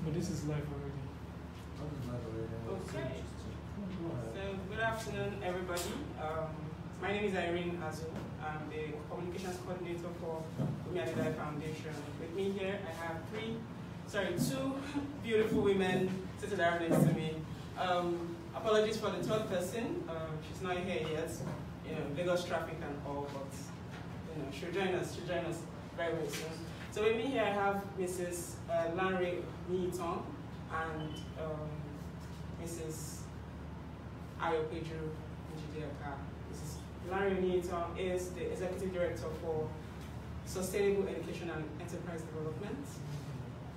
But this is live already. Okay. So good afternoon, everybody. My name is Irene Azu. I'm the communications coordinator for ONIYITAN Foundation. With me here, I have two beautiful women sitting down next to me. Apologies for the third person. She's not here yet. Lagos traffic and all, but she'll join us. She'll join us very, very soon. So with me here, I have Mrs. LANRE ONIYITAN and Mrs. AYOPEJU NJIDEKA. Mrs. LANRE ONIYITAN is the Executive Director for Sustainable Education and Enterprise Development,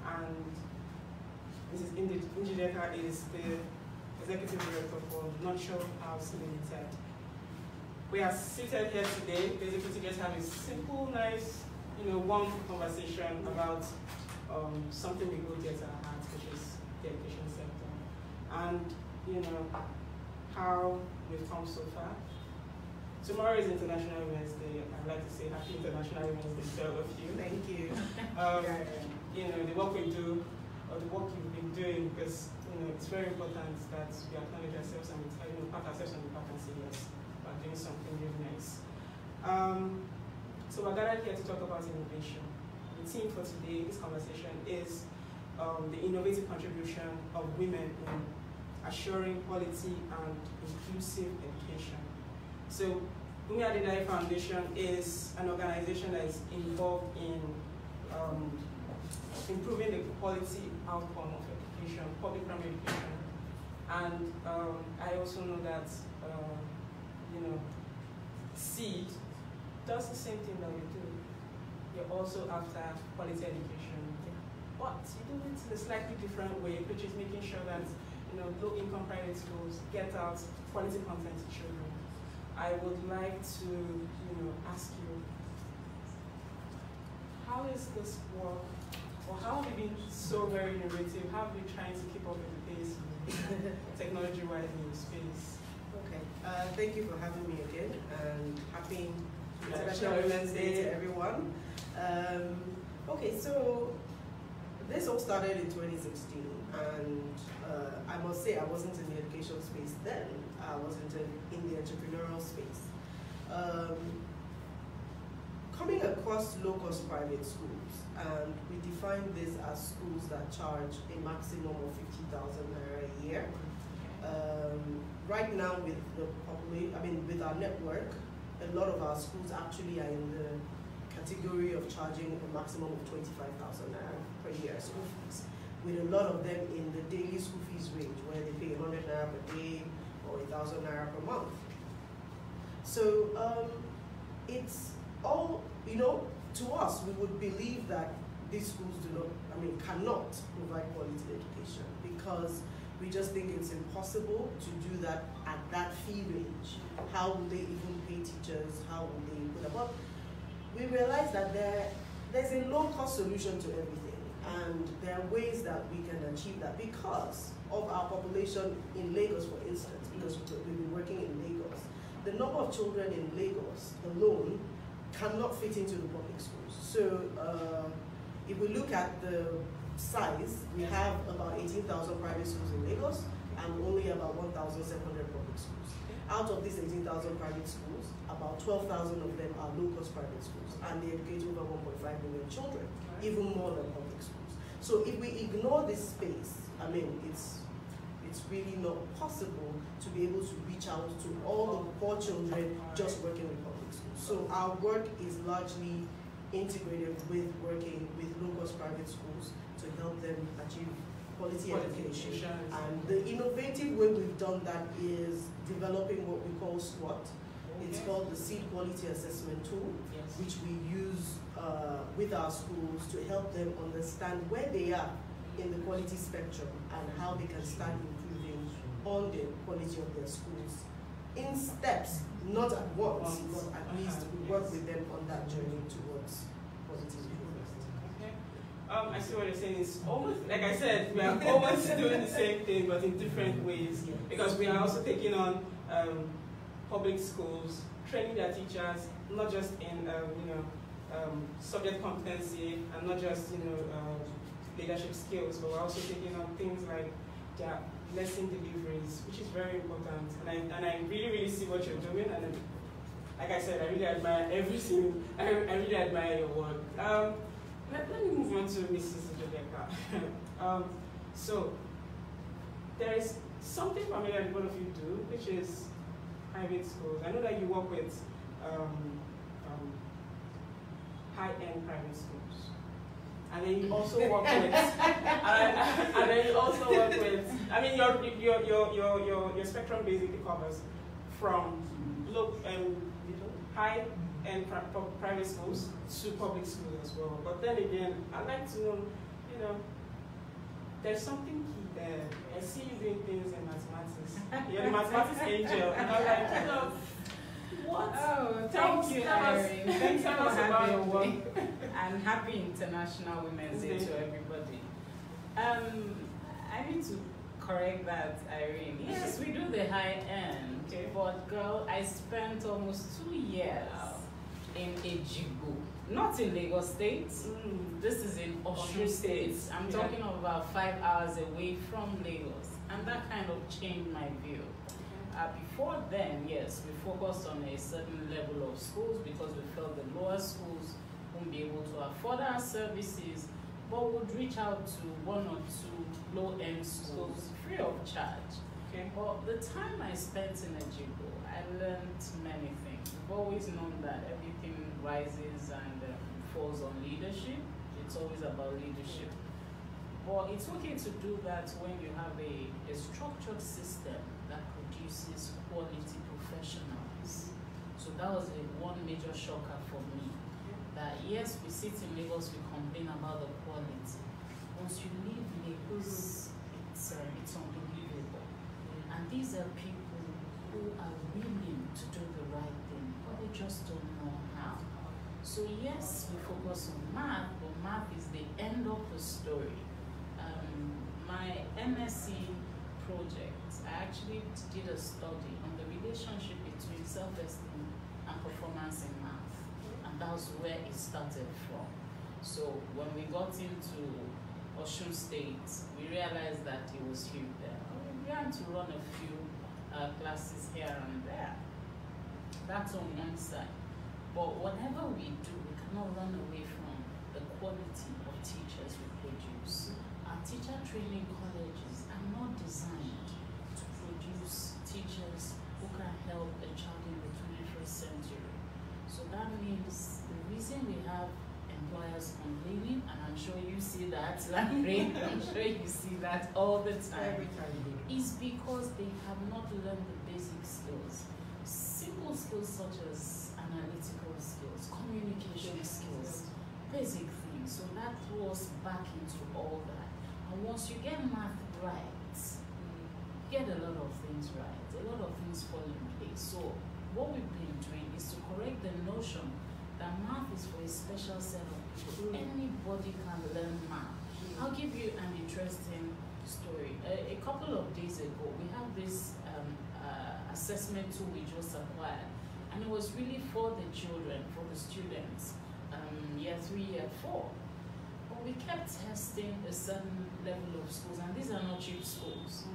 and Mrs. NJIDEKA is the Executive Director for Nurture House Limited. We are seated here today basically to just have a simple, nice, warm conversation about something we hold dear to our hearts, which is the education sector, and how we've come so far. Tomorrow is International Women's Day. I'd like to say Happy International Women's Day to all of you. Thank you. The work we do, or the work you've been doing, because it's very important that we acknowledge ourselves and we pat ourselves on the back and say yes, we're doing something really nice. So we're gathered here to talk about innovation. The theme for today, this conversation, is the innovative contribution of women in assuring quality and inclusive education. So ONIYITAN Foundation is an organization that is involved in improving the quality outcome of education, public primary education. And I also know that SEED does the same thing that we do. You're also after quality education, but you do it in a slightly different way, which is making sure that low-income private schools get out quality content to children. I would like to ask you, how is this work, or how have you been so very innovative? How have you been trying to keep up with the pace technology-wise in your space? Okay, thank you for having me again, and happy International Women's Day to everyone. Okay, so this all started in 2016, and I must say I wasn't in the education space then. I was in the entrepreneurial space. Coming across low-cost private schools, and we define this as schools that charge a maximum of 50,000 naira a year. Right now, with the with our network, a lot of our schools actually are in the category of charging a maximum of 25,000 naira per year school fees, with a lot of them in the daily school fees range, where they pay 100 naira per day or 1,000 naira per month. So it's all, to us, we would believe that these schools cannot provide quality education, because we just think it's impossible to do that at that fee range. How will they even pay teachers? How will they put them up? We realize that there's a low-cost solution to everything, and there are ways that we can achieve that because of our population in Lagos, for instance, because we've been working in Lagos. The number of children in Lagos alone cannot fit into the public schools. So if we look at the size, we have about 18,000 private schools in Lagos and only about 1,700 public schools. Out of these 18,000 private schools, about 12,000 of them are low-cost private schools, and they educate over 1.5 million children, even more than public schools. So if we ignore this space, it's really not possible to be able to reach out to all the poor children just working with public schools. So our work is largely integrated with working with low-cost private schools to help them achieve quality education. And the innovative way we've done that is developing what we call SWOT. It's called the Seed Quality Assessment Tool, which we use with our schools to help them understand where they are in the quality spectrum and how they can start improving on the quality of their schools in steps, not at once, but at least we work with them on that journey towards positive improvement. Okay. I see what you're saying. It's almost, like I said, we are almost doing the same thing, but in different ways, because we are also taking on public schools, training their teachers, not just in subject competency, and not just leadership skills, but we're also taking on things like their lesson deliveries, which is very important. And I really, really see what you're doing. And like I said, I really admire everything. I really admire your work. Let me move on to Mrs. NJIDEKA. So there is something familiar that both of you do, which is private schools. I know that you work with high-end private schools, and then you also work with, and then you also work with. I mean, your spectrum basically covers from high-end private schools to public schools as well. But then again, I'd like to know, there's something key there. I see you doing things in mathematics. You're the mathematics angel, and I'm like, what? Oh, thank you, Irene. Thanks for having me. And happy International Women's Day to everybody. I need to correct that, Irene. Yes, we do the high end, but girl, I spent almost 2 years in AYOPEJU, not in Lagos State. This is in Osun State. I'm talking about 5 hours away from Lagos, and that kind of changed my view. Before then, yes, we focused on a certain level of schools because we felt the lower schools won't be able to afford our services, but would reach out to 1 or 2 low-end schools free of charge. But the time I spent in AYOPEJU, I learned many things. We've always known that everything rises and falls on leadership. It's always about leadership. But it's okay to do that when you have a structured system that produces quality professionals. So that was one major shocker for me. That yes, we sit in Lagos, we complain about the quality. Once you leave Lagos, it's unbelievable. And these are people who are willing to do the right thing, but they just don't know how. So yes, we focus on math, but math is the end of the story. My MSc project, I actually did a study on the relationship between self-esteem and performance in math, and that was where it started from. So when we got into Osun State, we realized that it was huge there. We began to run a few classes here and there. That's on one side. But whatever we do, we cannot run away from the quality of teachers we produce. Our teacher training colleges are not designed to produce teachers who can help a child in the 21st century. So that means the reason we have employers complaining, and I'm sure you see that, LANRE, I'm sure you see that all the time, is because they have not learned the basic skills. Simple skills such as analytical skills, communication skills, basic things. So that throws back into all that. And once you get math right, you get a lot of things right. A lot of things fall in place. So what we've been doing is to correct the notion that math is for a special set of people. Anybody can learn math. I'll give you an interesting story. A couple of days ago, we have this assessment tool we just acquired. And it was really for the children, for the students, year 3, year 4. But we kept testing a certain level of schools, and these are not cheap schools.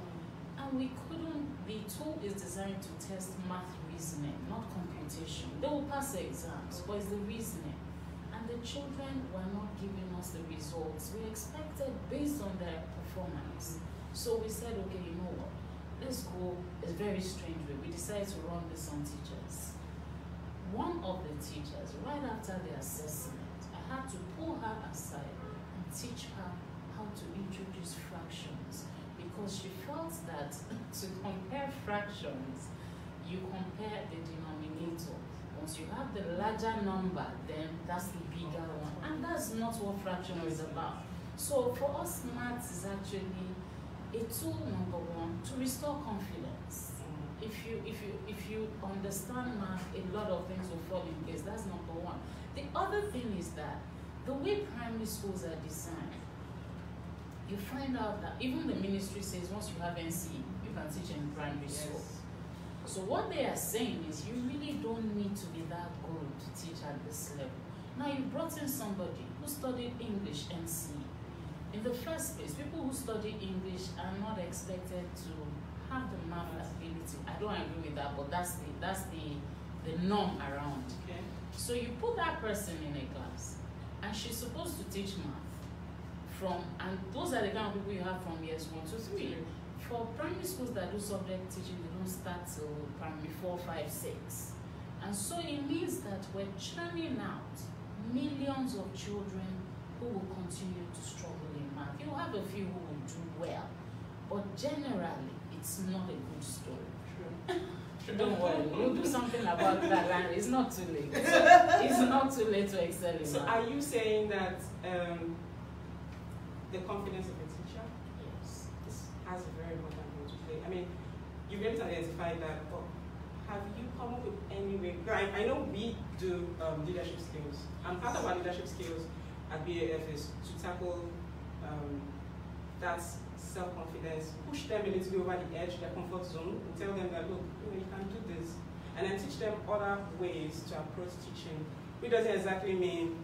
And we couldn't, the tool is designed to test math reasoning, not computation. They will pass the exams, but it's the reasoning. And the children were not giving us the results we expected based on their performance. So we said, okay, you know what? Let's go a very strange way. We decided to run this on teachers. One of the teachers, right after the assessment, I had to pull her aside and teach her how to introduce fractions, because she felt that to compare fractions, you compare the denominator. Once you have the larger number, then that's the bigger one. And that's not what fraction is about. So for us, maths is actually a tool, number one, to restore confidence. If you understand math, a lot of things will fall in place. That's number one. The other thing is that the way primary schools are designed, you find out that even the ministry says once you have NC, you can teach in primary school. So what they are saying is you really don't need to be that good to teach at this level. Now you brought in somebody who studied English NC, in the first place, people who study English are not expected to have the math ability. I don't agree with that, but that's the norm around. Okay. So you put that person in a class, and she's supposed to teach math and those are the kind of people you have from years 1 to 3. For primary schools that do subject teaching, they don't start till primary 4, 5, 6. And so it means that we're churning out millions of children who will continue to struggle in math. You have a few who will do well, but generally, it's not a good story. True. Don't worry, we'll do something about that, and it's not too late. It's not too late to excel in math. So are you saying that the confidence of a teacher has a very important role to play? I mean, you've been able to identify that, but have you come up with any way? I know we do leadership skills, and part of our leadership skills at BAF is to tackle that self-confidence, push them a little bit over the edge, their comfort zone, and tell them that, look, you can do this, and then teach them other ways to approach teaching. It doesn't exactly mean,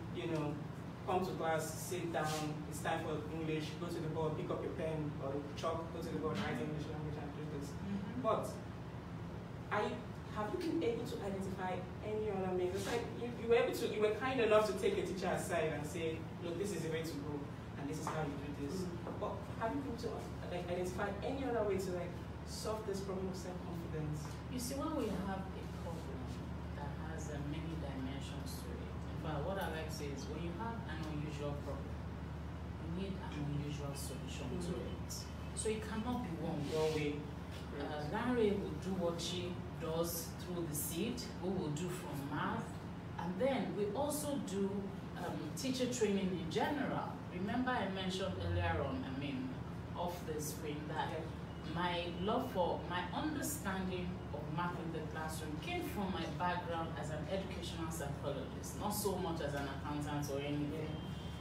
come to class, sit down, it's time for English, go to the board, pick up your pen or chalk, go to the board, write English language and do this. But have you been able to identify any other means? It's like you were kind enough to take a teacher aside and say, look, this is the way to go, and this is how you do this. But have you been able to identify any other way to solve this problem of self-confidence? You see, when we have a problem that has many dimensions to it, in fact, what I like to say is when you have an unusual problem, you need an unusual solution to it. So it cannot be one way. LANRE will do what she does through the seed, we will do from math, and then we also do teacher training in general. Remember I mentioned earlier on, off the screen, that my understanding of math in the classroom came from my background as an educational psychologist, not so much as an accountant or anything.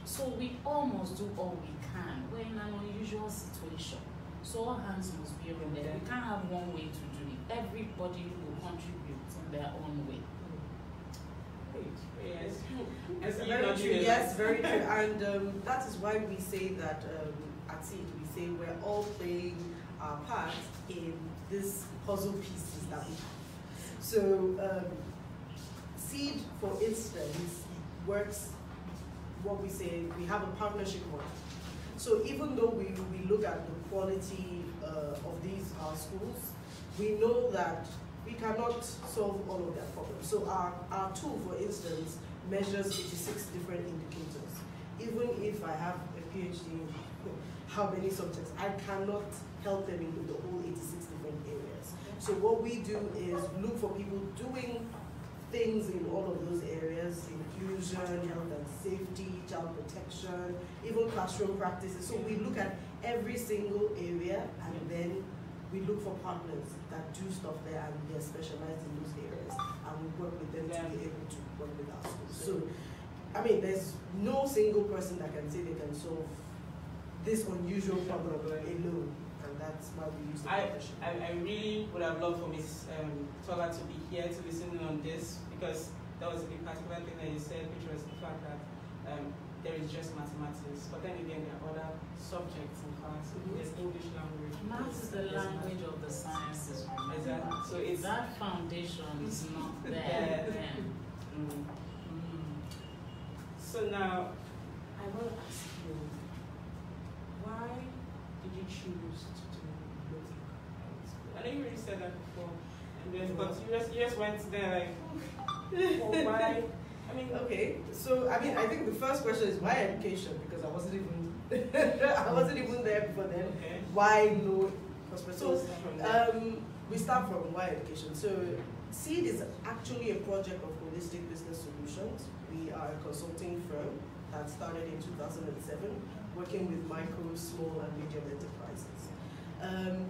So we almost do all we can. We're in an unusual situation. So all hands must be on deck. We can't have one way to do it. Everybody will contribute in their own way. Yes, very true. And that is why we say that at SEED, we say we're all playing our part in this puzzle pieces that we have. So SEED, for instance, works, what we say, we have a partnership model. So even though we look at the quality of these schools, we know that we cannot solve all of their problems. So our tool, for instance, measures 86 different indicators. Even if I have a PhD in how many subjects, I cannot help them in the whole 86 different areas. So what we do is look for people doing things in all of those areas: inclusion, health and safety, child protection, even classroom practices. So we look at every single area, and then we look for partners that do stuff there, and they're specialized in those areas, and we work with them to be able to work with our schools. So, there's no single person that can say they can solve this unusual problem alone, and that's why we use the partnership. I really would have loved for Ms. Tola to be here to listen on this, because that was a particular thing that you said, which was the fact that there is just mathematics, but then again there are other subjects in class. There's English language. Math is the language of the sciences. Exactly. So it's that foundation is not there. So now, I want to ask you, why did you choose to do noteworthy? I know you already said that before, but you just went there why? Okay. So I think the first question is why education, because I wasn't even there before then. Okay. Why no? So we start from why education. So SEED is actually a project of holistic business solutions. We are a consulting firm that started in 2007, working with micro, small, and medium enterprises.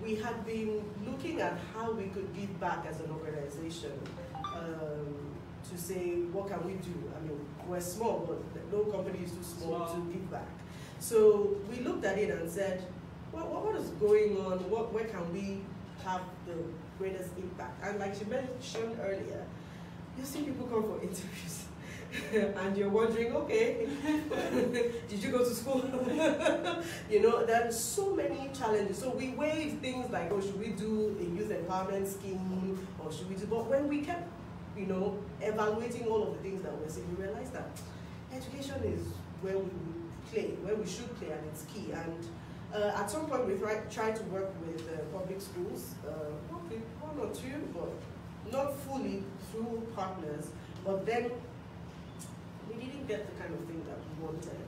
We had been looking at how we could give back as an organization, to say, what can we do? We're small, but no company is too small to give back. So we looked at it and said, what is going on? Where can we have the greatest impact? And like she mentioned earlier, you see people come for interviews. and you're wondering, okay, did you go to school? You know, there are so many challenges. So we weighed things like, oh, should we do a youth empowerment scheme, or should we do, but when we kept, you know, evaluating all of the things that we're saying, we realized that education is where we play, where we should play, and it's key. And at some point we tried to work with public schools, one or two, but not fully through partners, but then we didn't get the kind of thing that we wanted.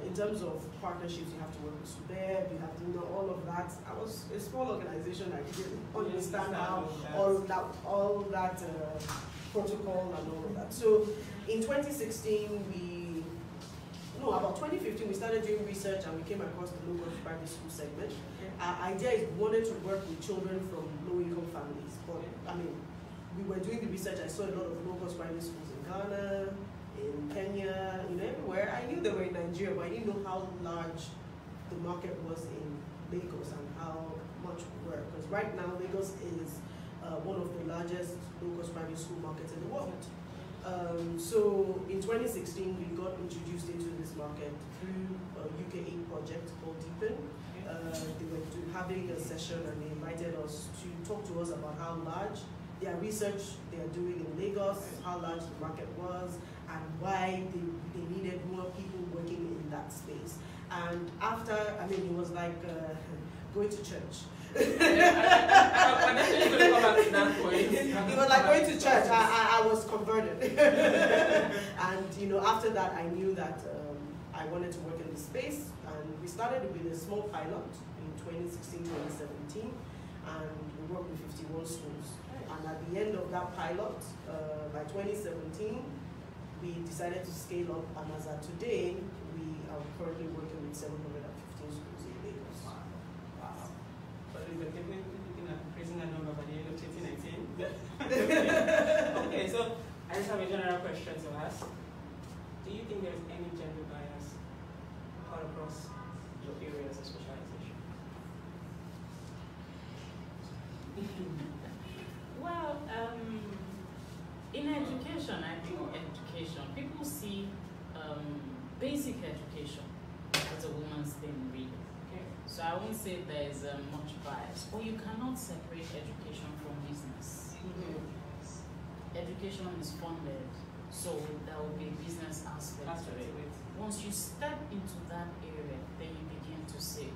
In terms of partnerships, you have to work with SUBEB, you have to know all of that. I was a small organization, I didn't understand how all that protocol and all of that. So in 2016, about 2015, we started doing research and we came across the low-cost private school segment. Our idea is we wanted to work with children from low-income families. But I mean, we were doing the research, I saw a lot of low-cost private schools in Ghana, in Kenya, you know, everywhere. I knew they were in Nigeria, but I didn't know how large the market was in Lagos and how much we were. Because right now, Lagos is one of the largest low-cost private school markets in the world. So in 2016, we got introduced into this market through a UK aid project called Deepen. They were having a session and they invited us to talk to us about how large their research they are doing in Lagos, how large the market was, and why they needed more people working in that space. And after, I mean, it was like going to church. It was like going to church. I was converted. And you know, after that, I knew that I wanted to work in this space. And we started with a small pilot in 2016, 2017. And we worked with 51 schools. And at the end of that pilot, by 2017, we decided to scale up. And as of today, we are currently working with 715 schools in Lagos. Wow. But we were definitely looking at increasing the number by the end of 2019. Okay, so I just have a general question to ask. Do you think there is any gender bias all across your areas of specialization? Well, in education, I think people see basic education as a woman's thing, really. Okay. So I won't say there is much bias, but you cannot separate education from business. Education is funded, so there will be a business aspect to it. Once you step into that area, then you begin to say.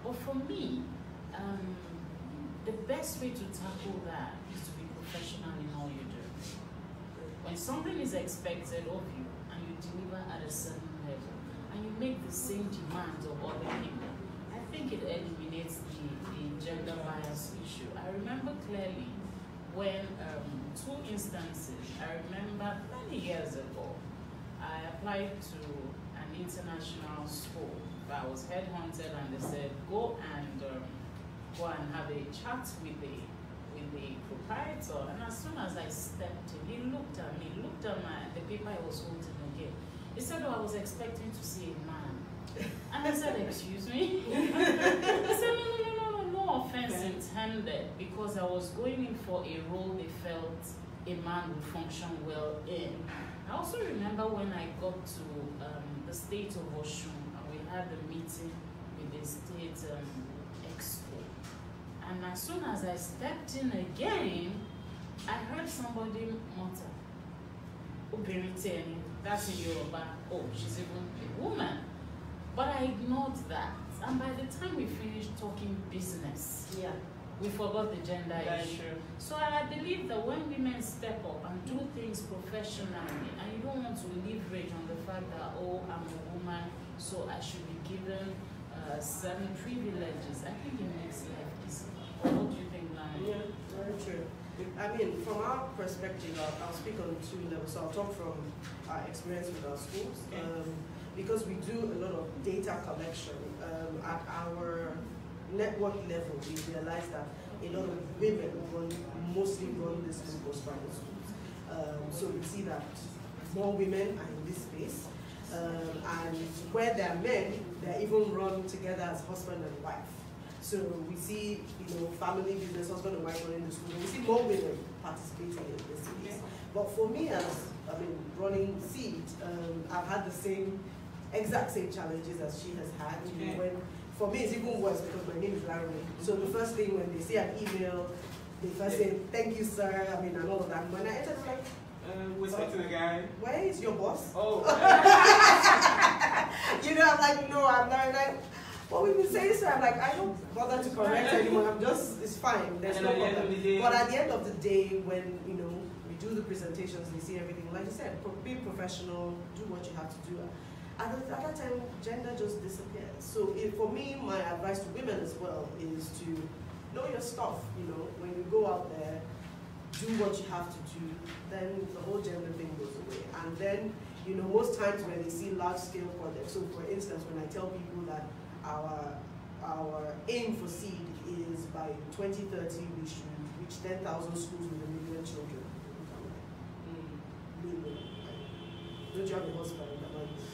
But for me, the best way to tackle that is to be professional in all you do. When something is expected of you and you deliver at a certain level and you make the same demands of other people, I think it eliminates the gender bias issue. I remember clearly when two instances, I remember many years ago, I applied to an international school. I was headhunted and they said, go and have a chat with the proprietor. And as soon as I stepped in, he looked at me, looked at the paper I was holding again. He said, oh, I was expecting to see a man. And I said, excuse me? I said, no offense intended, because I was going in for a role they felt a man would function well in. I also remember when I got to the state of Osun, and we had a meeting with the state expo. And as soon as I stepped in again, I heard somebody mutter, Obiriteni, that's in Yoruba, oh, she's even a woman. But I ignored that. And by the time we finished talking business, we forgot the gender issue. So I believe that when women step up and do things professionally, and you don't want to leverage on the fact that, oh, I'm a woman, so I should be given certain privileges, I think it makes life easier. What do you think, LANRE? Yeah, very true. I mean, from our perspective, I'll speak on two levels. So I'll talk from our experience with our schools. Because we do a lot of data collection at our network level, we realize that a lot of women mostly run these post-private schools. So we see that more women are in this space. And where there are men, they're even run together as husband and wife. So we see, family business, husband and wife running the school. We see more women participating in the cities. But for me, running Seed, I've had the exact same challenges as she has had. You know, when, for me, it's even worse because my name is LANRE. So the first thing when they see an email, they first say, "Thank you, sir." And all of that. When I entered, I'm like, we're expecting a guy. where is your boss? Oh. You know, I'm like, no, I'm not. Like, what we've been saying, sir, I'm like, I don't bother to correct anyone. it's fine. There's no problem. But at the end of the day, when, you know, we do the presentations, we see everything, like you said, be professional, do what you have to do. At that time, gender just disappears. So for me, my advice to women as well is to know your stuff. You know, when you go out there, do what you have to do, then the whole gender thing goes away. And then, you know, most times when they see large-scale projects, so for instance, when I tell people that our aim for Seed is by 2030 we should reach 10,000 schools with 1 million children. Don't you have a husband?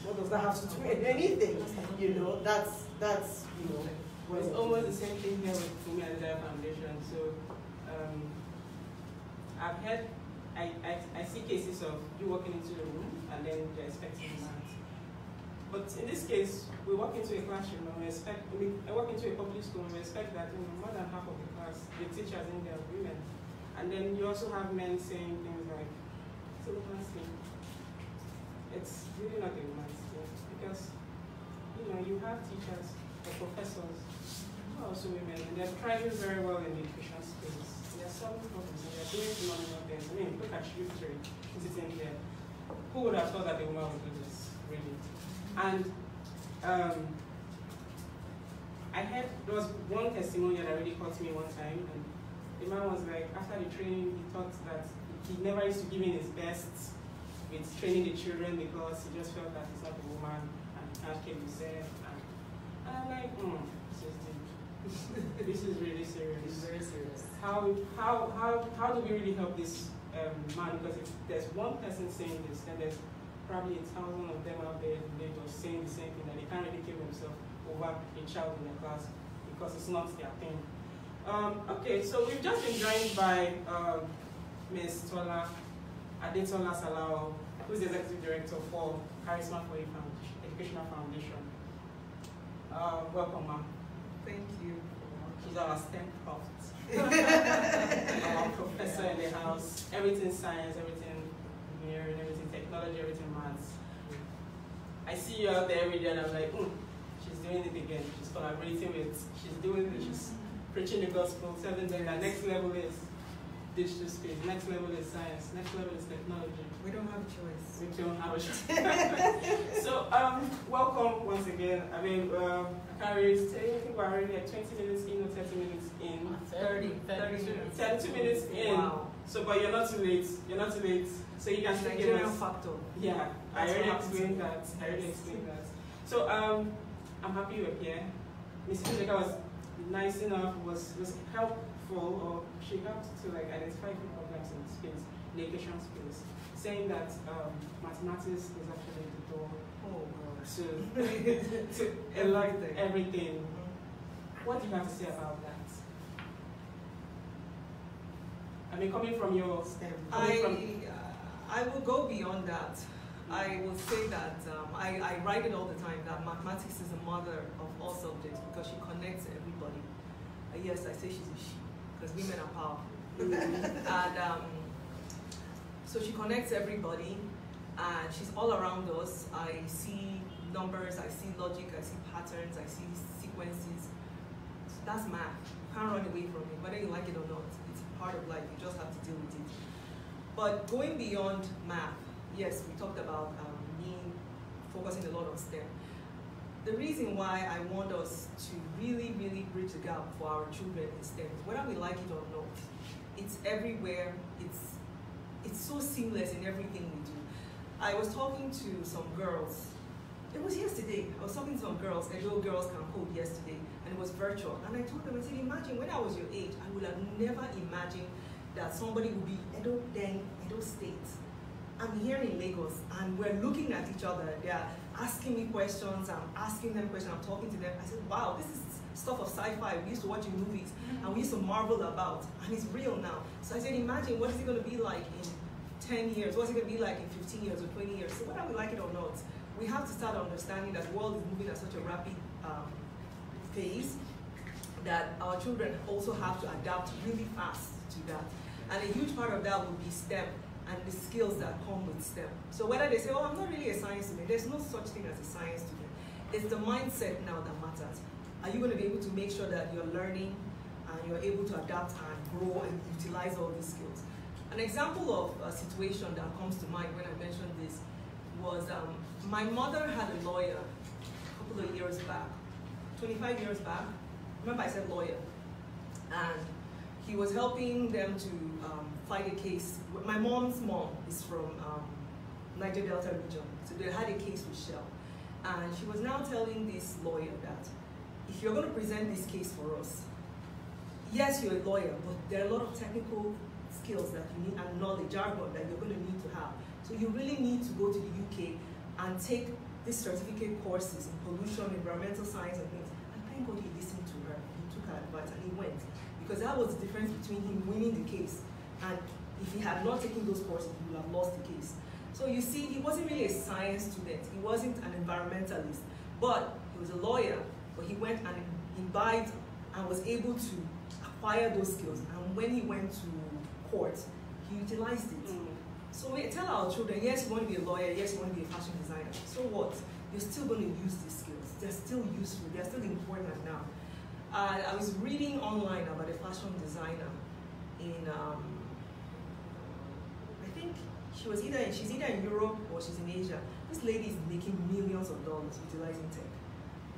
What does that have to do with anything? You know, that's you know. It's almost the same thing here with me and the foundation. So I've had, I see cases of you walking into a room and then they're expecting math. But in this case, we walk into a classroom and I walk into a public school and we expect that, you know, more than half of the class, the teachers in there are women. And then you also have men saying things like, it's a woman's thing. It's really not a woman's thing because, you know, you have teachers or professors who are also women and they're thriving very well in the education space. They're solving problems and they're doing phenomenal things. I mean, look at Shrewsbury sitting here. Who would have thought that a woman would do this, really? And I heard there was one testimonial that really caught me one time, and the man was like, after the training, he thought that he never used to give in his best with training the children because he just felt that he's not a woman and he can't kill himself. And I'm like, this is deep. This is really serious. It's very serious. How do we really help this man? Because if there's one person saying this, then there's probably 1,000 of them out there in Lagos saying the same thing, that they can't really kill themselves over a child in their class because it's not their thing. Okay, so we've just been joined by Ms. ADETOLA SALAU, who's the Executive Director for Charisma for Educational Foundation. Welcome, ma'am. Thank you. She's our STEM prof. Our professor in the house. Everything science, everything engineering, everything technology, everything maths. I see you out there every day and I'm like, she's doing it again. She's collaborating with, she's preaching the gospel, telling them that next level is digital space, next level is science, next level is technology. We don't have a choice. We don't have a choice. So, welcome once again. I mean, I can't really say, I think we're already like 20 minutes in or 30 minutes in. 32 minutes in. Wow. So, but you're not too late. You're not too late. So you can still give us. Factor. Yeah, I already explained that. So, I'm happy you're here. Ms. NJIDEKA was nice enough, was helpful, or she helped to like identify few problems in space, in the education space, saying that mathematics is actually the door to everything. What do you have to say about that? I mean, coming from your STEM. I will go beyond that. I will say that I write it all the time, that mathematics is the mother of all subjects because she connects everybody. Yes, I say she's a she, because women are powerful. And so she connects everybody, and she's all around us. I see numbers, I see logic, I see patterns, I see sequences. So that's math. You can't run away from it, whether you like it or not. It's part of life, you just have to deal with it. But going beyond math, yes, we talked about me focusing a lot on STEM. The reason why I want us to really, really bridge the gap for our children in STEM, whether we like it or not, it's everywhere, it's so seamless in everything we do. I was talking to some girls, it was yesterday, I was talking to some girls, and little girls can code yesterday, and it was virtual. And I told them, I said, imagine when I was your age, I would have never imagined that somebody would be Edo State. I'm here in Lagos, and we're looking at each other. They're asking me questions, I'm asking them questions, I'm talking to them. I said, wow, this is stuff of sci-fi we used to watch in movies and we used to marvel about, and it's real now. So I said, imagine what is it going to be like in 10 years? What's it going to be like in 15 years or 20 years? So whether we like it or not, we have to start understanding that the world is moving at such a rapid pace that our children also have to adapt really fast to that. And a huge part of that will be STEM and the skills that come with STEM. So whether they say, oh, I'm not really a science student, there's no such thing as a science student. It's the mindset now that matters. Are you going to be able to make sure that you're learning and you're able to adapt and grow and utilize all these skills? An example of a situation that comes to mind when I mentioned this was my mother had a lawyer a couple of years back, 25 years back. Remember I said lawyer. And he was helping them to fight a case. My mom's mom is from Niger Delta region, so they had a case with Shell. And she was now telling this lawyer that if you're going to present this case for us, yes, you're a lawyer, but there are a lot of technical skills that you need and knowledge, jargon that you're going to need to have. So you really need to go to the UK and take these certificate courses in pollution, environmental science and things. And thank God he listened to her. He took her advice and he went. Because that was the difference between him winning the case and if he had not taken those courses, he would have lost the case. So you see, he wasn't really a science student. He wasn't an environmentalist, but he was a lawyer. But he went and imbibed and was able to acquire those skills. And when he went to court, he utilized it. So we tell our children, yes, you want to be a lawyer, yes, you want to be a fashion designer. So what? You're still going to use these skills. They're still useful. They're still important now. I was reading online about a fashion designer in, I think she's either in Europe or she's in Asia. This lady is making millions of dollars utilizing tech.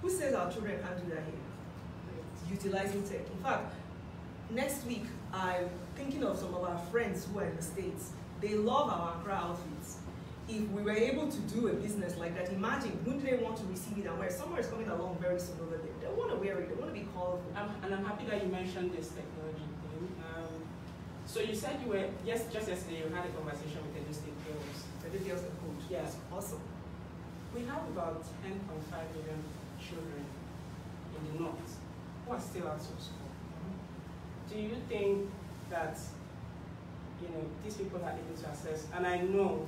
Who says our children can't do that here? Utilizing tech. In fact, next week, I'm thinking of some of our friends who are in the States. They love our Accra outfits. If we were able to do a business like that, imagine, wouldn't they want to receive it and wear? Summer is coming along very soon over there. They want to wear it, they want to be colorful. And I'm happy that you mentioned this technology thing. So you said you were, just yesterday you had a conversation with the State Girls. The girls are coach. Yes. Awesome. We have about 10.5 million children in the north who are still out of school. Do you think that, you know, these people are able to access? And I know,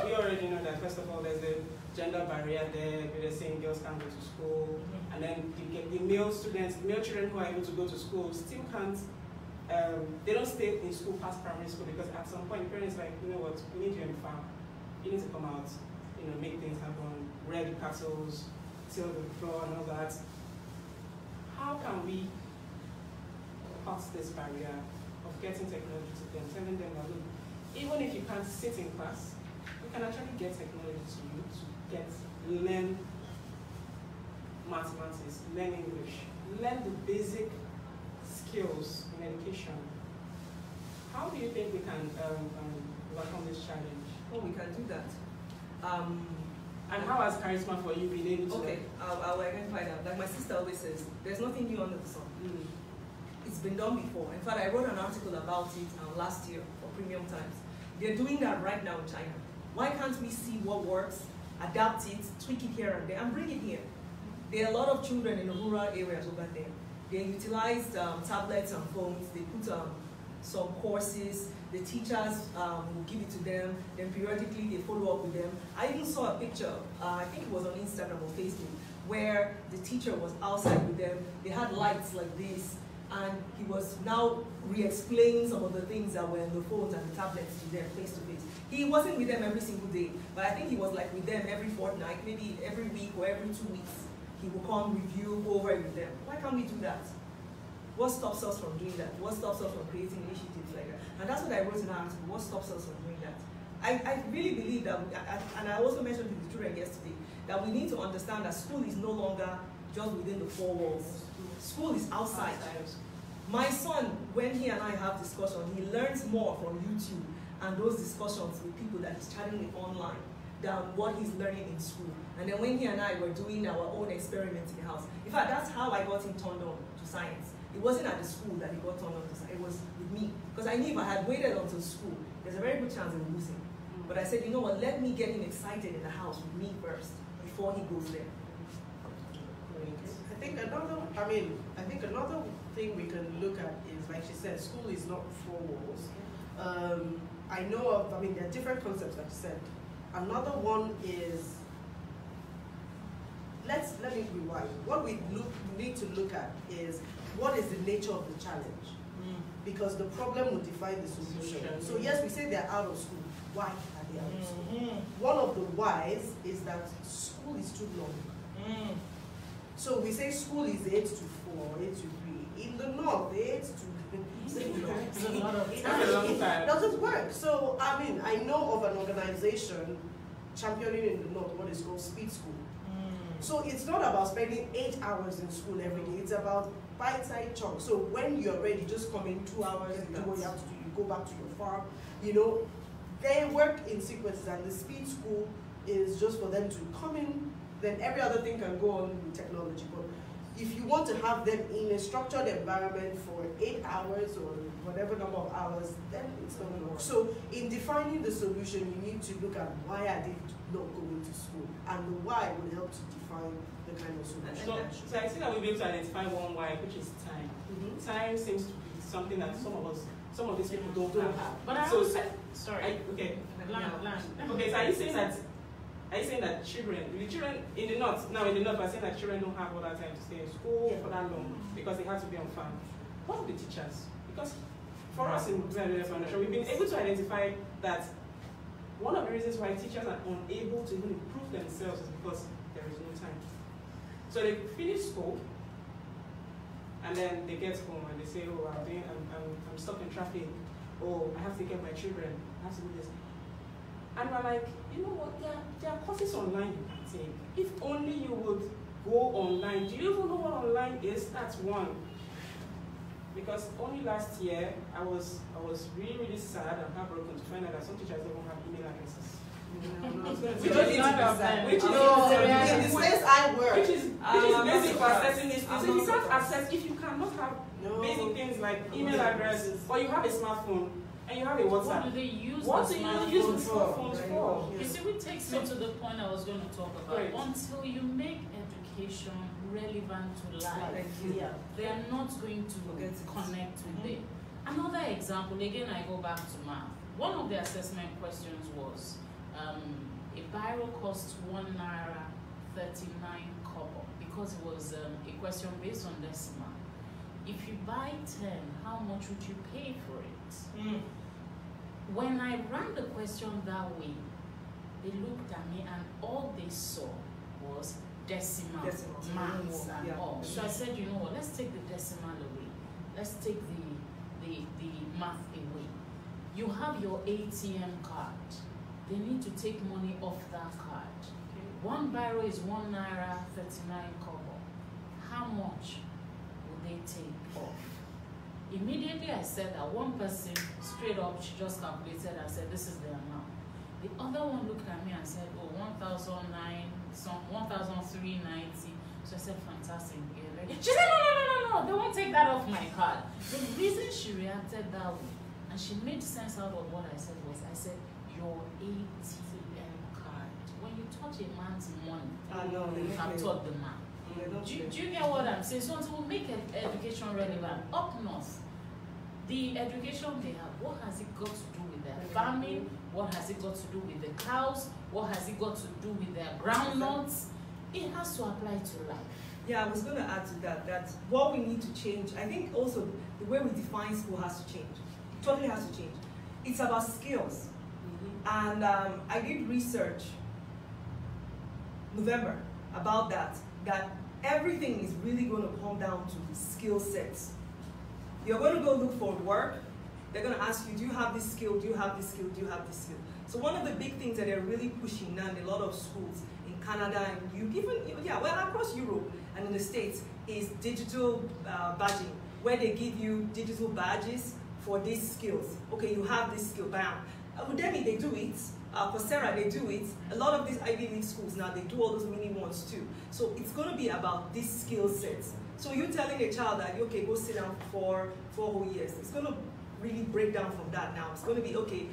we already know that first of all there's a gender barrier there, they're saying girls can't go to school, and then the male students, male children who are able to go to school still can't, they don't stay in school past primary school because at some point the parents are like, you know what, we need you on the farm, you need to come out, you know, make things happen, rear the cattle, till the floor and all that. How can we pass this barrier of getting technology to them, telling them that look, even if you can't sit in class, you can actually get technology to you to learn mathematics, learn English, learn the basic skills in education. How do you think we can overcome this challenge? Oh, we can do that. And how has charisma for you been able to? Okay, I'll identify that. Like my sister always says, there's nothing new under the sun. It's been done before. In fact, I wrote an article about it last year for Premium Times. They're doing that right now in China. Why can't we see what works, adapt it, tweak it here and there, and bring it here? There are a lot of children in the rural areas over there. They utilize tablets and phones. They put some courses. The teachers will give it to them. Then periodically they follow up with them. I even saw a picture, I think it was on Instagram or Facebook, where the teacher was outside with them. They had lights like this, and he was now re-explaining some of the things that were in the phones and the tablets to them face to face. He wasn't with them every single day, but I think he was like with them every fortnight, maybe every week or every 2 weeks. He will come, review, go over it with them. Why can't we do that? What stops us from doing that? What stops us from creating initiatives like that? And that's what I wrote in our article. What stops us from doing that? I really believe that, and I also mentioned to the children yesterday, that we need to understand that school is no longer just within the four walls. School is outside. My son, when he and I have discussion, he learns more from YouTube and those discussions with people that he's chatting with online than what he's learning in school. And then when he and I were doing our own experiments in the house, in fact, that's how I got him turned on to science. It wasn't at the school that he got turned on to science, it was with me. Because I knew if I had waited until school, there's a very good chance of losing. But I said, you know what, let me get him excited in the house with me first, before he goes there. I think another thing we can look at is, like she said, school is not four walls. I know of, there are different concepts, like you said. Another one is, let me rewind. What we need to look at is, what is the nature of the challenge? Because the problem will define the solution. So yes, we say they're out of school. Why are they out of school? One of the whys is that school is too long. So we say school is 8 to 4, 8 to 3. In the north, 8 to it's a lot of it doesn't work. So I know of an organization championing in the north what is called speed school. So it's not about spending 8 hours in school every day. It's about bite-sized chunks. So when you're ready, just come in 2 hours, you do what you have to do, you go back to your farm. They work in sequences, and the speed school is just for them to come in, then every other thing can go on with technology. But if you want to have them in a structured environment for 8 hours or whatever number of hours, then it's not going to work. So in defining the solution, you need to look at why are they not going to school, and the why will help to define the kind of solution. So I think that we'll be able to identify one why, which is time. Time seems to be something that some of these people don't have. But I also said, sorry. Okay. Land. Okay, so are you saying that children in the north, are saying that children don't have all that time to stay in school for that long because they have to be on farm? What are the teachers? Because for us in the Foundation, we've been able to identify that one of the reasons why teachers are unable to even improve themselves is because there is no time. So they finish school, and then they get home and they say, oh, I'm stuck in traffic. Oh, I have to get my children. I have to do this. And we're like, you know what, there are courses online you can take. If only you would go online. Do you even know what online is? That's one. Because only last year, I was really, really sad and heartbroken to find out that some teachers don't have email addresses. Which is basic for assessing these things. So you can't access, if you cannot have basic things like email address, or you have a smartphone, and you have a WhatsApp. What do they use what do you use the smartphones for? You see, which takes me to the point I was going to talk about. Right. Until you make education relevant to life, they are not going to connect with it. Another example, again, I go back to math. One of the assessment questions was, a biro costs ₦1.39 because it was a question based on decimal. If you buy 10, how much would you pay for it? When I ran the question that way, they looked at me and all they saw was decimal, maths and all. So I said, you know what, let's take the decimal away. Let's take the math away. You have your ATM card. They need to take money off that card. One biro is ₦1.39. How much will they take off? Immediately I said that one person straight up, she just calculated and said, this is the amount. The other one looked at me and said, oh, 1,390. So I said, fantastic. She said, no, they won't take that off my card. The reason she reacted that way, and she made sense out of what I said was, I said, your ATM card. When you touch a man's money, you have taught the man. Do you get what I'm saying? So until we make education relevant, up north, the education they have, what has it got to do with their farming? What has it got to do with the cows? What has it got to do with their groundnuts? It has to apply to life. Yeah, I was going to add to that what we need to change, I think also the way we define school has to change. It totally has to change. It's about skills. And I did research November about that everything is really going to come down to skill sets. You're going to go look for work. They're going to ask you, do you have this skill? Do you have this skill? Do you have this skill? So one of the big things that they're really pushing now in a lot of schools in Canada and across Europe and in the States is digital badging, where they give you digital badges for these skills. Okay, you have this skill, bam. Udemy, they do it. Coursera, they do it. A lot of these Ivy League schools now, they do all those mini ones too. So it's going to be about these skill sets. So you're telling a child that, okay, go sit down for 4 whole years. It's going to really break down from that now. It's going to be, okay,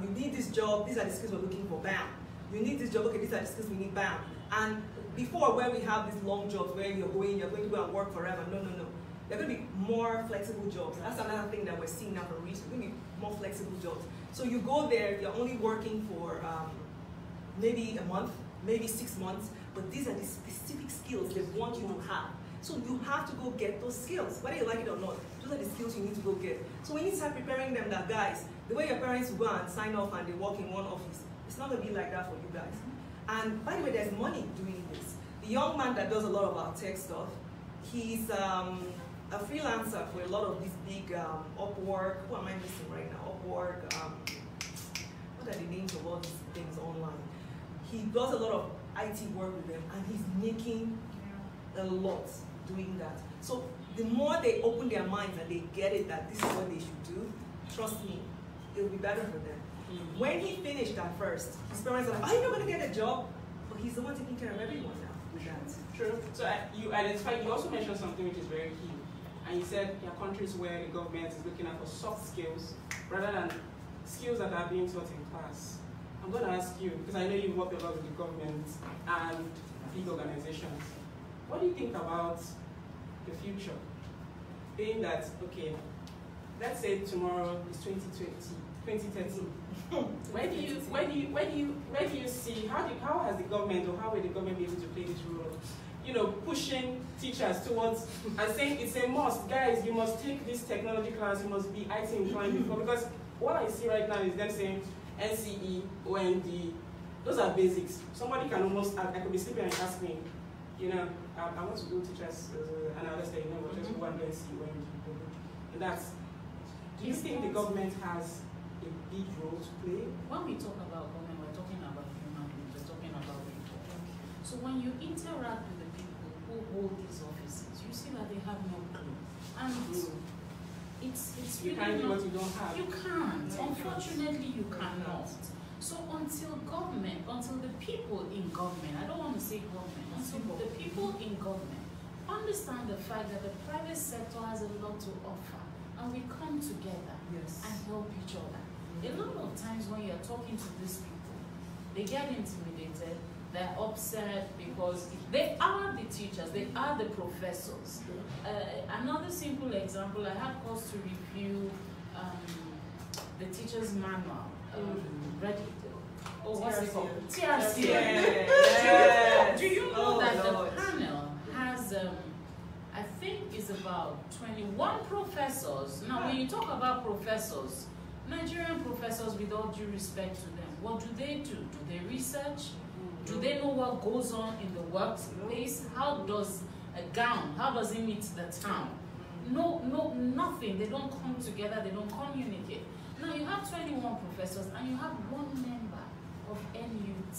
you need this job, these are the skills we're looking for, bam. You need this job, okay, these are the skills we need, bam. And Before, where we have these long jobs where you're going to go and work forever. No. There are going to be more flexible jobs. That's another thing that we're seeing now from research. There's going to be more flexible jobs. So you go there, you're only working for maybe a month, maybe 6 months, but these are the specific skills they want you to have. So you have to go get those skills, whether you like it or not. Those are the skills you need to go get. So when you start preparing them that, guys, the way your parents go and sign off and they work in one office, it's not going to be like that for you guys. And by the way, there's money doing this. The young man that does a lot of our tech stuff, he's a freelancer for a lot of these big Upwork. Who am I missing right now? Upwork. What are the names of all these things online? He does a lot of IT work with them, and he's making a lot doing that. So the more they open their minds and they get it that this is what they should do, trust me, it will be better for them. When he finished at first, his parents are like, "Are you not going to get a job?" But he's the one taking care of everyone now with that. True. So you also mentioned something which is very key. And you said there are countries where the government is looking at for soft skills rather than skills that are being taught in class. I'm going to ask you, because I know you've worked a lot with the government and big organizations. What do you think about the future? Being that, okay, let's say tomorrow is 2030. Where do you see, how has the government, or how will the government be able to play this role of, you know, pushing teachers towards and saying it's a must, guys, you must take this technology class, you must be IT inclined before, because what I see right now is them saying NCE, OND, those are basics. Somebody can almost, I could be sleeping and ask me, you know, I want to go teachers, and I'll just say, you know, just go and do NCE, OND. And that's, do you think the government has a big role to play? When we talk about government, we're talking about human beings, we're talking about people. So when you interact with the people who hold these offices, you see that they have no clue. And it's you really can't do not, what you don't have. You can't. No, Unfortunately, you cannot. So until the people in government, I don't want to say government, until the people in government understand the fact that the private sector has a lot to offer, and we come together and help each other. A lot of times when you're talking to these people, they get intimidated, they're upset because they are the teachers, they are the professors. Another simple example, I had cause to review the teacher's manual, what's it called? TRC. Do you know that the panel has, I think it's about 21 professors. Now when you talk about professors, Nigerian professors, with all due respect to them, what do? Do they research? Do they know what goes on in the workplace? How does a gown, how does it meet the town? No, nothing. They don't come together, they don't communicate. Now you have 21 professors and you have one member of NUT.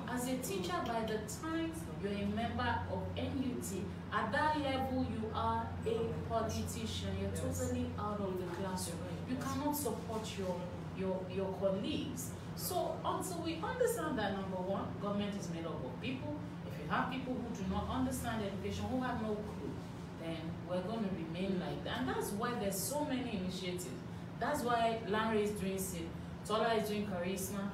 As a teacher, by the time you're a member of NUT, at that level you are a politician. You're totally out of the classroom. You cannot support your colleagues. So until we understand that, number one, government is made up of people. If you have people who do not understand education, who have no clue, then we're going to remain like that. And that's why there's so many initiatives. That's why LANRE is doing SIP, TOLA is doing charisma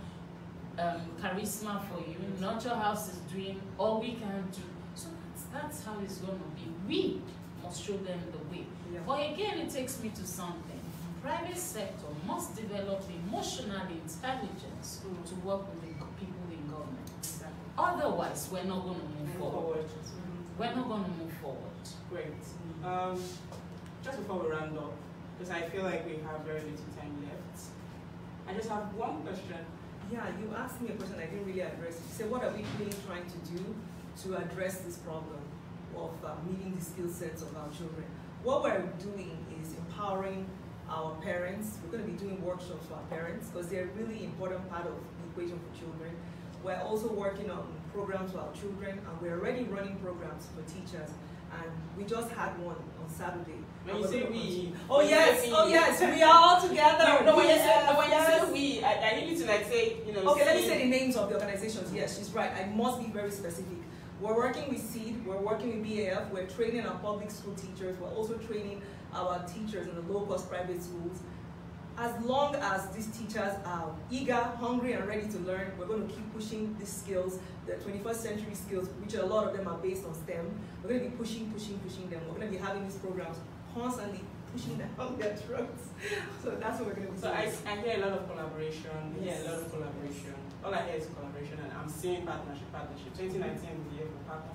for you, Nurture House is doing all we can do. So that's how it's going to be. We must show them the way. But again, it takes me to something. Private sector must develop emotional intelligence to work with the people in government. Otherwise, we're not going to move forward. We're not going to move forward. Great. Just before we round up, because I feel like we have very little time left, I just have one question. Yeah, you asked me a question I didn't really address. You said, what are we really trying to do to address this problem of meeting the skill sets of our children? What we're doing is empowering our parents. We're going to be doing workshops for our parents because they're a really important part of the equation for children. We're also working on programs for our children, and we're already running programs for teachers. And we just had one on Saturday. When you say we, oh yes, we are all together. When you say we, I need you to like say, you know. Okay, let me say the names of the organizations. Yes, she's right. I must be very specific. We're working with SEED, we're working with BAF, we're training our public school teachers, we're also training our teachers in the low-cost private schools. as long as these teachers are eager, hungry, and ready to learn, we're going to keep pushing these skills, the 21st century skills, which a lot of them are based on STEM. We're going to be pushing them. We're going to be having these programs constantly pushing them on their throats. So that's what we're going to be doing. So I hear a lot of collaboration. All I hear is collaboration, and I'm seeing partnership. 2019 will be a partner.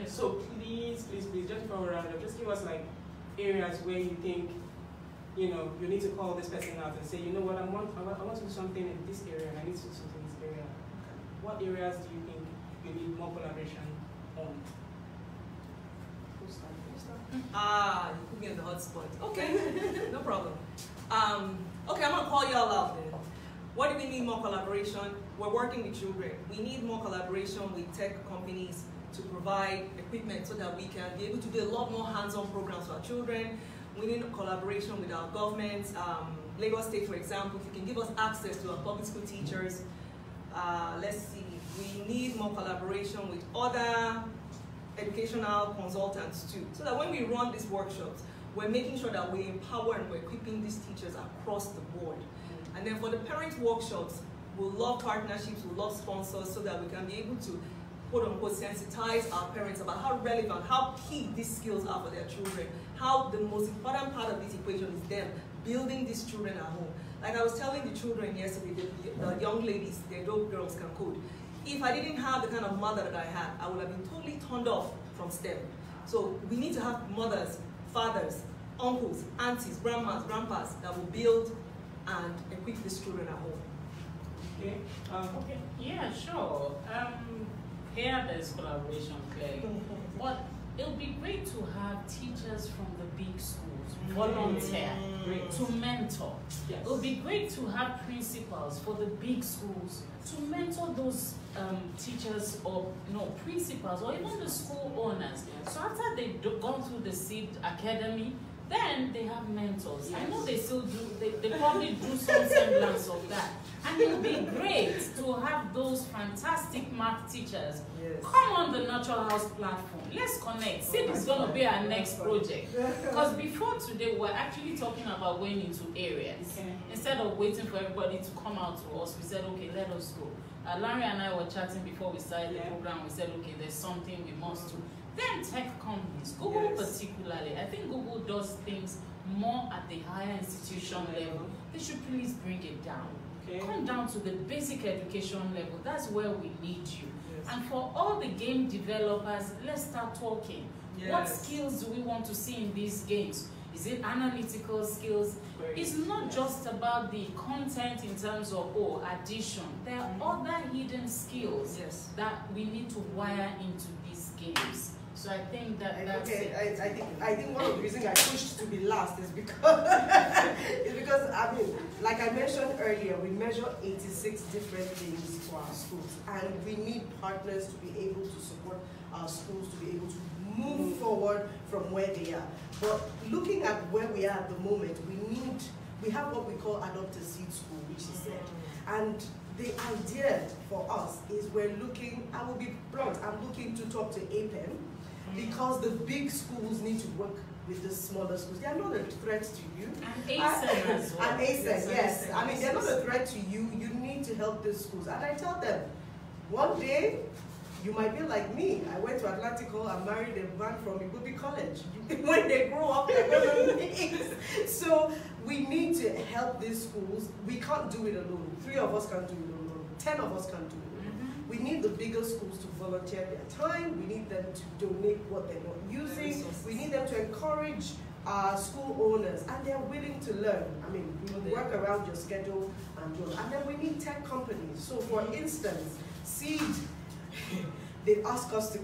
So please, just before we round up, just give us like areas where you think, you know, you need to call this person out and say, you know what, I want to do something in this area, and I need to do something in this area. Okay. What areas do you think you need more collaboration on? Ah, you put me on the hot spot. Okay, no problem. Okay, I'm gonna call y'all out then. What do we need more collaboration? We're working with children. We need more collaboration with tech companies to provide equipment so that we can be able to do a lot more hands-on programs for our children. We need collaboration with our governments. Lagos State, for example, if you can give us access to our public school teachers. Let's see, we need more collaboration with other educational consultants too, so that when we run these workshops, we're making sure that we empower and we're equipping these teachers across the board. And then for the parent workshops, we'll love partnerships, we'll love sponsors, so that we can be able to, quote unquote, sensitize our parents about how relevant, how key these skills are for their children, how the most important part of this equation is them building these children at home. Like I was telling the children yesterday, the young ladies, the adult girls can code. If I didn't have the kind of mother that I had, I would have been totally turned off from STEM. So we need to have mothers, fathers, uncles, aunties, grandmas, grandpas that will build and equip these children at home. Okay. Okay. Yeah, sure. Here there's collaboration clearly, but it would be great to have teachers from the big schools volunteer to mentor. Yes. It would be great to have principals for the big schools to mentor those teachers or principals or even the school owners. So after they've gone through the seed academy, then they have mentors. Yes. I know they still do, they probably do some semblance of that. And it would be great to have those fantastic math teachers come on the Natural House platform. Let's connect. SEED is going to be our next project. Because before today, we're actually talking about going into areas. Okay. Instead of waiting for everybody to come out to us, we said, okay, let us go. LANRE and I were chatting before we started the program. We said, okay, there's something we must do. Then tech companies, Google particularly, I think Google does things more at the higher institution level. They should please bring it down. Okay. Come down to the basic education level. That's where we need you. Yes. And for all the game developers, let's start talking. Yes. What skills do we want to see in these games? Is it analytical skills? It's not just about the content in terms of addition. There are other hidden skills that we need to wire into these games. So I think that's I think one of the reasons I pushed to be last is because I mean, like I mentioned earlier, we measure 86 different things for our schools, and we need partners to be able to support our schools to be able to move forward from where they are. But looking at where we are at the moment, we have what we call adopt a seed school, which is said, and the idea for us is we're looking, I will be blunt, I'm looking to talk to APEM, because the big schools need to work with the smaller schools. They are not a threat to you. And ASEN as well. And ASEN, yes. I mean, they're not a threat to you. You need to help the schools. And I tell them, one day, you might be like me. I went to Atlantico and married a man from Ibubi College. When they grow up, they're going to need. So we need to help these schools. We can't do it alone. 3 of us can't do it alone. 10 of us can't do it. We need the bigger schools to volunteer their time. We need them to donate what they're not using. We need them to encourage school owners, and they're willing to learn. I mean, we work around your schedule and do it. And then we need tech companies. So for instance, SEED, they ask us to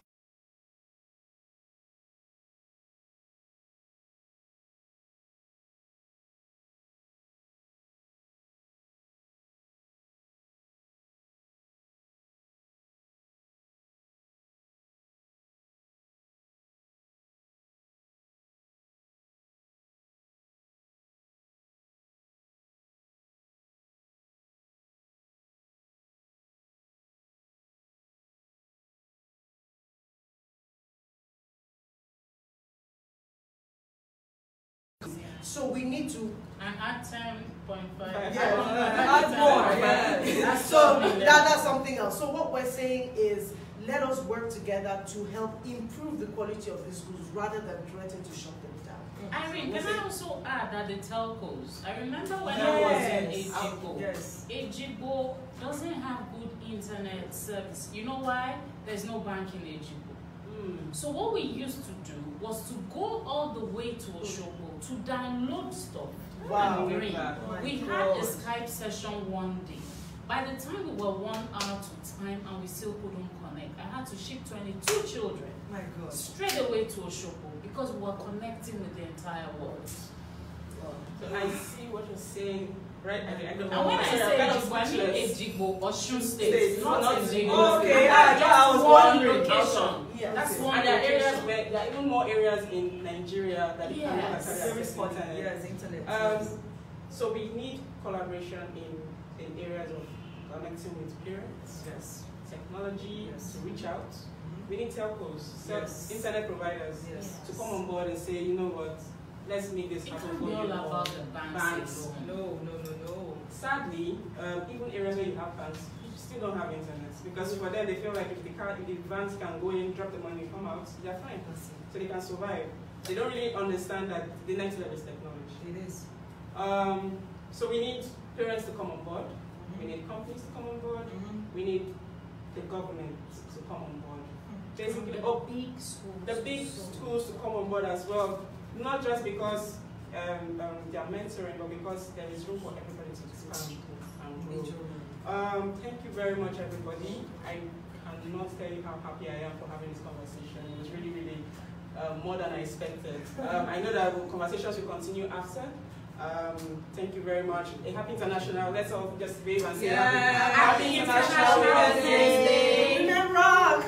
So we need to and add 10.5. Add more, yeah. So that's something else. So what we're saying is, let us work together to help improve the quality of these schools rather than threaten to shut them down. Irene, can I also add that the telcos, I remember when I was in Ejigbo, Ejigbo doesn't have good internet service. You know why? There's no bank in Ejigbo. So what we used to do was to go all the way to Oshobo to download stuff. Wow. We had a Skype session one day. By the time we were 1 hour to time and we still couldn't connect, I had to ship 22 children straight away to Oshobo because we were connecting with the entire world. So I see what you're saying, right? I don't And when I say Ejigbo, I mean Ejigbo, Osun State, not Lagos. Okay, I was wondering. Location. Yeah, That's okay. one And there are areas location. where there are even more areas in Nigeria that you cannot Yes. actually access internet. Yes, internet. So we need collaboration in areas of connecting with parents, technology, to reach out. We need telcos, internet providers to come on board and say, you know what, let's make this happen for you. It's not all about the banks. No. Sadly, even areas where you have banks, you still don't have internet because for them they feel like if the banks can go in, drop the money, come out, they're fine. So they can survive. They don't really understand that the next level is technology. It is. So we need parents to come on board. We need companies to come on board. We need the government to come on board. Basically, the big schools to come on board as well. Not just because they are mentoring, but because there is room for everybody to expand and grow. Thank you very much, everybody. I cannot tell you how happy I am for having this conversation. It was really, really more than I expected. I know that conversations will continue after. Thank you very much. A happy international. Let's all just wave and say happy international Women's Day. Women rock!